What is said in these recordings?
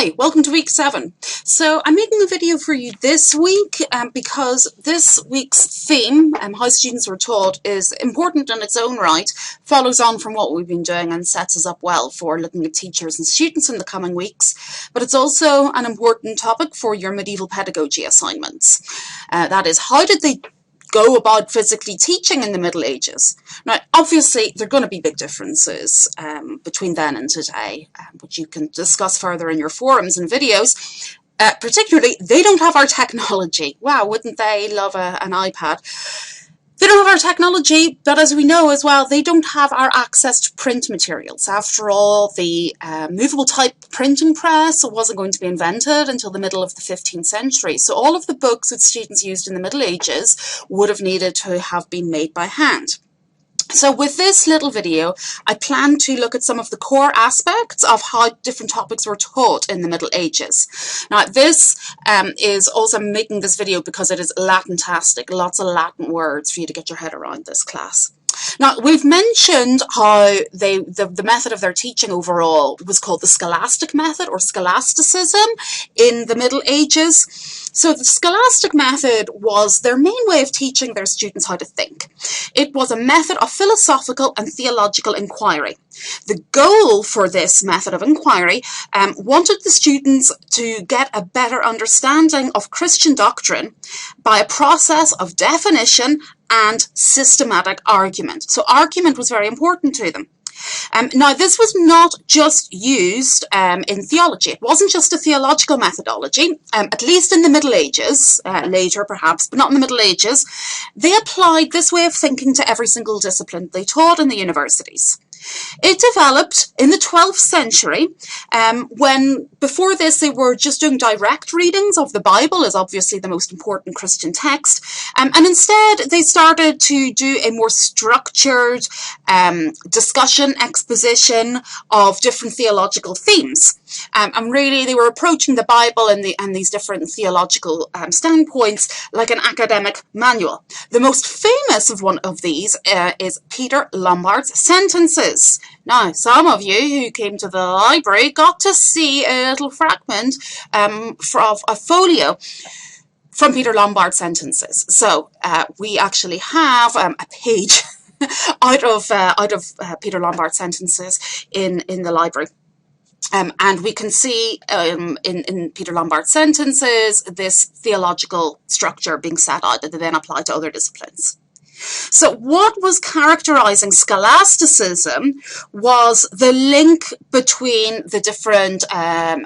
Hi, welcome to week 7. So I'm making a video for you this week because this week's theme, how students were taught, is important in its own right, follows on from what we've been doing and sets us up well for looking at teachers and students in the coming weeks. But it's also an important topic for your medieval pedagogy assignments. That is, how did they go about physically teaching in the Middle Ages? Now, obviously, there are going to be big differences between then and today, which you can discuss further in your forums and videos. Particularly, they don't have our technology. Wow, wouldn't they love an iPad? They don't have our technology, but as we know as well, they don't have our access to print materials. After all, the movable type printing press wasn't going to be invented until the middle of the 15th century. So all of the books that students used in the Middle Ages would have needed to have been made by hand. So with this little video, I plan to look at some of the core aspects of how different topics were taught in the Middle Ages. Now this is also making this video because it is Latin-tastic, lots of Latin words for you to get your head around this class. Now, we've mentioned how the method of their teaching overall was called the scholastic method or scholasticism in the Middle Ages. So the scholastic method was their main way of teaching their students how to think. It was a method of philosophical and theological inquiry. The goal for this method of inquiry wanted the students to get a better understanding of Christian doctrine by a process of definition and systematic argument. So argument was very important to them. Now, this was not just used in theology. It wasn't just a theological methodology, at least in the Middle Ages, later perhaps, but not in the Middle Ages. They applied this way of thinking to every single discipline they taught in the universities. It developed in the 12th century when before this they were just doing direct readings of the Bible as obviously the most important Christian text, and instead they started to do a more structured discussion, exposition of different theological themes. And really they were approaching the Bible and these different theological standpoints like an academic manual. The most famous of one of these is Peter Lombard's Sentences. Now, some of you who came to the library got to see a little fragment of a folio from Peter Lombard's Sentences. So we actually have a page out of Peter Lombard's Sentences in the library. And we can see in Peter Lombard's Sentences this theological structure being set out that they then apply to other disciplines. So what was characterizing scholasticism was the link between the different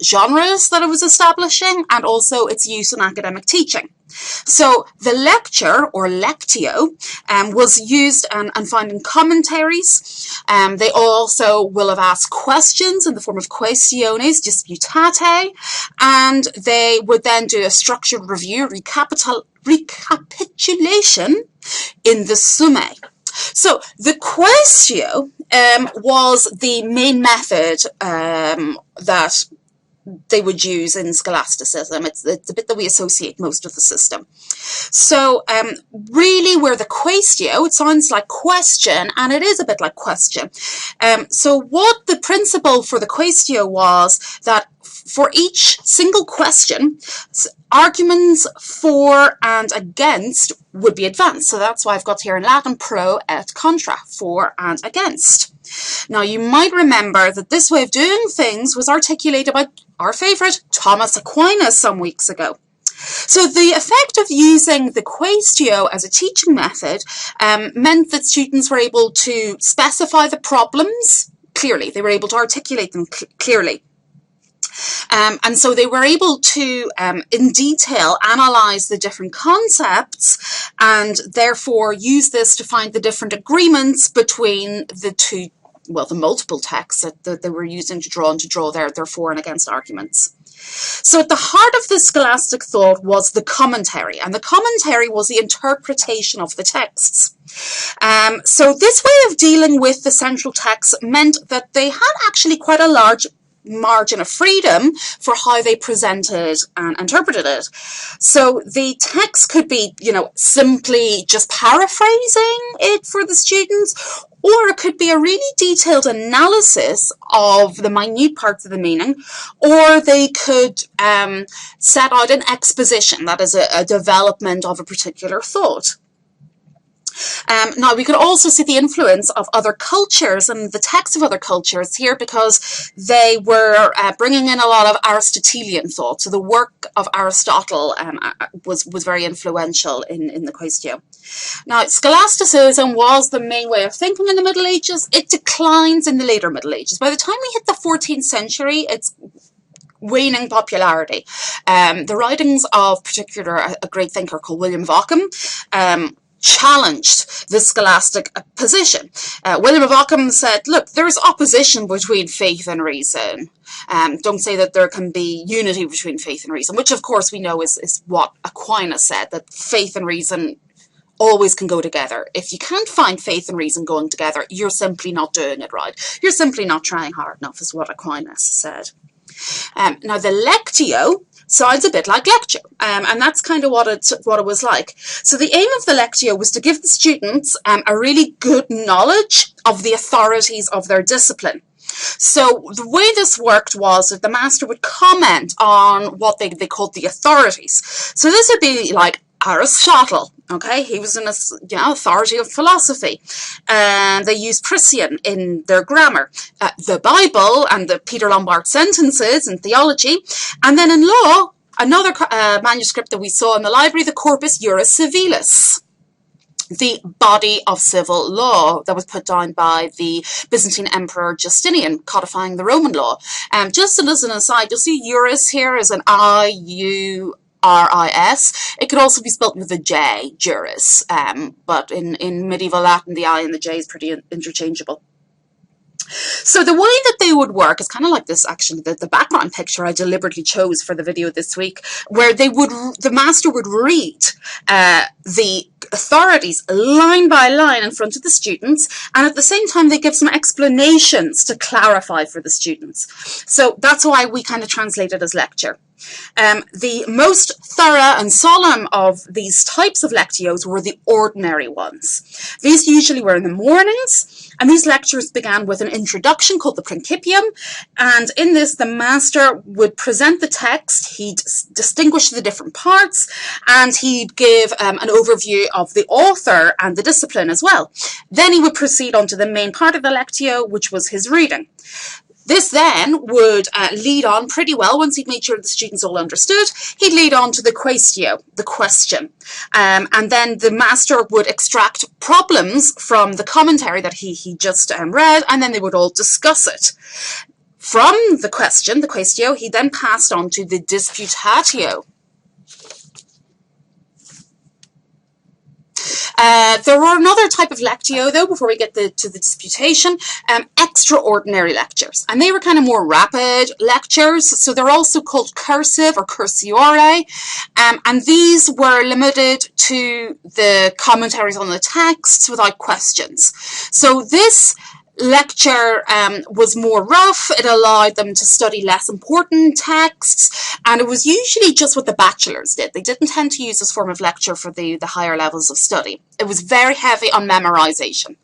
genres that it was establishing and also its use in academic teaching. So the lecture or lectio was used and found in commentaries. They also will have asked questions in the form of questiones disputate, and they would then do a structured review, recapitulation in the summae. So the quaestio was the main method that they would use in scholasticism. It's the bit that we associate most with the system. So really where the quaestio, it sounds like question, and it is a bit like question. So what the principle for the quaestio was that for each single question, arguments for and against would be advanced. So that's why I've got here in Latin pro et contra, for and against. Now you might remember that this way of doing things was articulated by our favourite Thomas Aquinas some weeks ago. So the effect of using the quaestio as a teaching method meant that students were able to specify the problems clearly. They were able to articulate them clearly. And so they were able to, in detail, analyse the different concepts and therefore use this to find the different agreements between the two, well, the multiple texts that they were using to draw their for and against arguments. So at the heart of the scholastic thought was the commentary, and the commentary was the interpretation of the texts. So this way of dealing with the central text meant that they had actually quite a large margin of freedom for how they presented and interpreted it. So the text could be, you know, simply just paraphrasing it for the students, or it could be a really detailed analysis of the minute parts of the meaning, or they could set out an exposition, that is a development of a particular thought. Now, we could also see the influence of other cultures and the texts of other cultures here, because they were bringing in a lot of Aristotelian thought. So the work of Aristotle was very influential in the Quaestio. Now, scholasticism was the main way of thinking in the Middle Ages. It declines in the later Middle Ages. By the time we hit the 14th century, it's waning popularity. The writings of a great thinker called William of Ockham challenged the scholastic position. William of Ockham said, look, there is opposition between faith and reason. Don't say that there can be unity between faith and reason, which of course we know is what Aquinas said, that faith and reason always can go together. If you can't find faith and reason going together, you're simply not doing it right. You're simply not trying hard enough, is what Aquinas said. Now, the Lectio sounds a bit like lecture, and that's kind of what it was like. So the aim of the Lectio was to give the students a really good knowledge of the authorities of their discipline. So the way this worked was that the master would comment on what they called the authorities. So this would be like Aristotle. Okay, he was an authority of philosophy, and they used Priscian in their grammar, the Bible and the Peter Lombard sentences in theology, and then in law, another manuscript that we saw in the library, the Corpus Juris Civilis, the body of civil law that was put down by the Byzantine Emperor Justinian, codifying the Roman law. Just as an aside, you'll see Juris here as an I-U-R-I-S. It could also be spelt with a J, juris, but in medieval Latin, the I and the J is pretty interchangeable. So the way that they would work is kind of like this, actually, the background picture I deliberately chose for the video this week, where the master would read the authorities line by line in front of the students, and at the same time they give some explanations to clarify for the students. So that's why we kind of translate it as lecture. The most thorough and solemn of these types of lectios were the ordinary ones. These usually were in the mornings, and these lectures began with an introduction called the Principium, and in this the master would present the text, he'd distinguish the different parts, and he'd give an overview of the author and the discipline as well. Then he would proceed on to the main part of the lectio, which was his reading. This then would lead on pretty well, once he'd made sure the students all understood, he'd lead on to the Quaestio, the question. And then the master would extract problems from the commentary that he just read, and then they would all discuss it. From the question, the Quaestio, he then passed on to the Disputatio. There were another type of lectio, though, before we get to the disputation, extraordinary lectures. And they were kind of more rapid lectures, so they're also called cursive or cursiore. And these were limited to the commentaries on the texts without questions. So this lecture was more rough. It allowed them to study less important texts, and it was usually just what the bachelors did. They didn't tend to use this form of lecture for the higher levels of study. It was very heavy on memorization.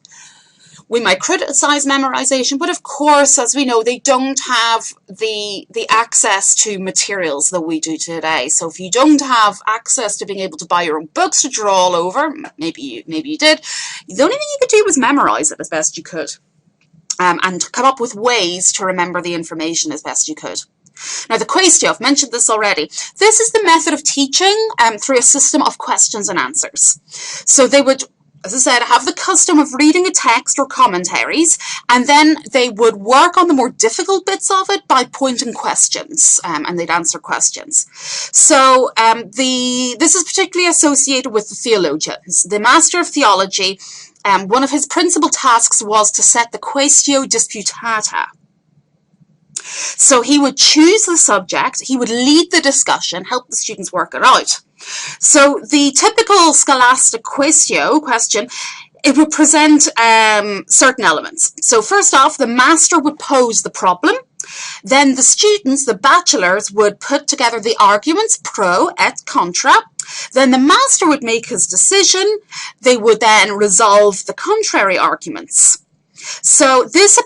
We might criticize memorization, but of course, as we know, they don't have the access to materials that we do today. So if you don't have access to being able to buy your own books to draw all over, maybe you did, the only thing you could do was memorize it as best you could. And come up with ways to remember the information as best you could. Now, the Quaestio, I've mentioned this already. This is the method of teaching through a system of questions and answers. So they would, as I said, have the custom of reading a text or commentaries, and then they would work on the more difficult bits of it by pointing questions, and they'd answer questions. So this is particularly associated with the theologians. The master of theology, one of his principal tasks was to set the Quaestio Disputata. So he would choose the subject, he would lead the discussion, help the students work it out. So the typical scholastic Quaestio question, it would present certain elements. So first off, the master would pose the problem. Then the students, the bachelors, would put together the arguments pro et contra. Then the master would make his decision. They would then resolve the contrary arguments. So this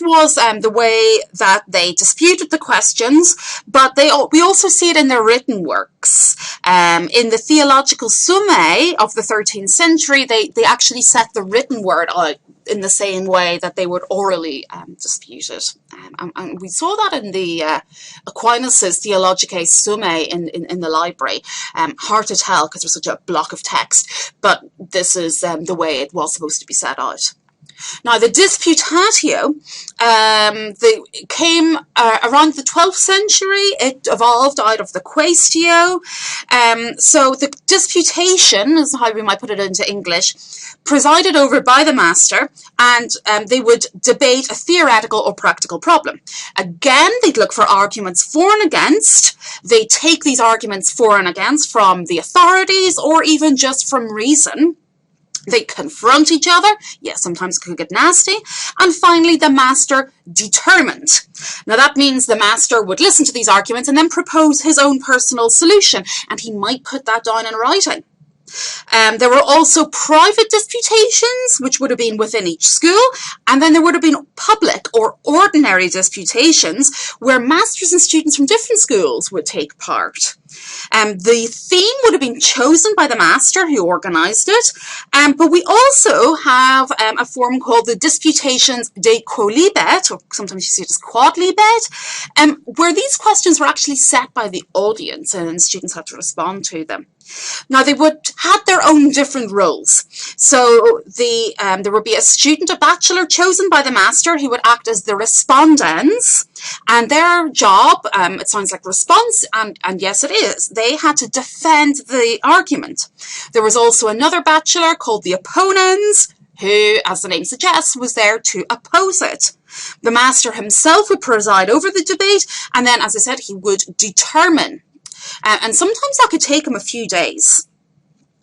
was the way that they disputed the questions, but we also see it in their written works. In the Theological Summae of the 13th century, they actually set the written word out in the same way that they would orally dispute it. And we saw that in the Aquinas' Theologicae Summae in the library. Hard to tell because there's such a block of text, but this is the way it was supposed to be set out. Now, the Disputatio came around the 12th century. It evolved out of the Quaestio. So the disputation, is how we might put it into English, presided over by the master, and they would debate a theoretical or practical problem. Again, they'd look for arguments for and against. They take these arguments for and against from the authorities or even just from reason. They confront each other. Yes, sometimes it could get nasty. And finally, the master determined. Now, that means the master would listen to these arguments and then propose his own personal solution. And he might put that down in writing. There were also private disputations, which would have been within each school, and then there would have been public or ordinary disputations where masters and students from different schools would take part. The theme would have been chosen by the master who organised it, but we also have a form called the Disputations de Quolibet, or sometimes you see it as Quodlibet, where these questions were actually set by the audience and students had to respond to them. Now, they would have their own different roles. So there would be a student, a bachelor, chosen by the master who would act as the respondents, and their job, it sounds like response, and yes it is, they had to defend the argument. There was also another bachelor called the opponens, who, as the name suggests, was there to oppose it. The master himself would preside over the debate, and then, as I said, he would determine. And sometimes that could take them a few days.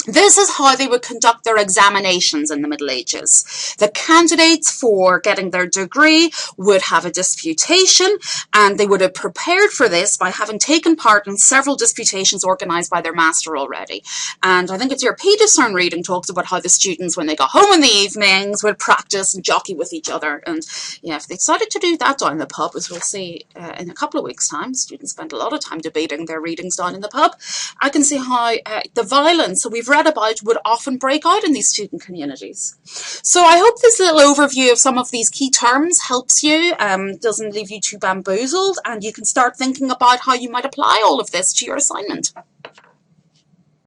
This is how they would conduct their examinations in the Middle Ages. The candidates for getting their degree would have a disputation, and they would have prepared for this by having taken part in several disputations organised by their master already. And I think it's your Peterson reading talks about how the students, when they got home in the evenings, would practice and jockey with each other. And yeah, if they decided to do that down in the pub, as we'll see in a couple of weeks' time, students spend a lot of time debating their readings down in the pub. I can see how the violence, so we've read about, would often break out in these student communities. So I hope this little overview of some of these key terms helps you, doesn't leave you too bamboozled, and you can start thinking about how you might apply all of this to your assignment.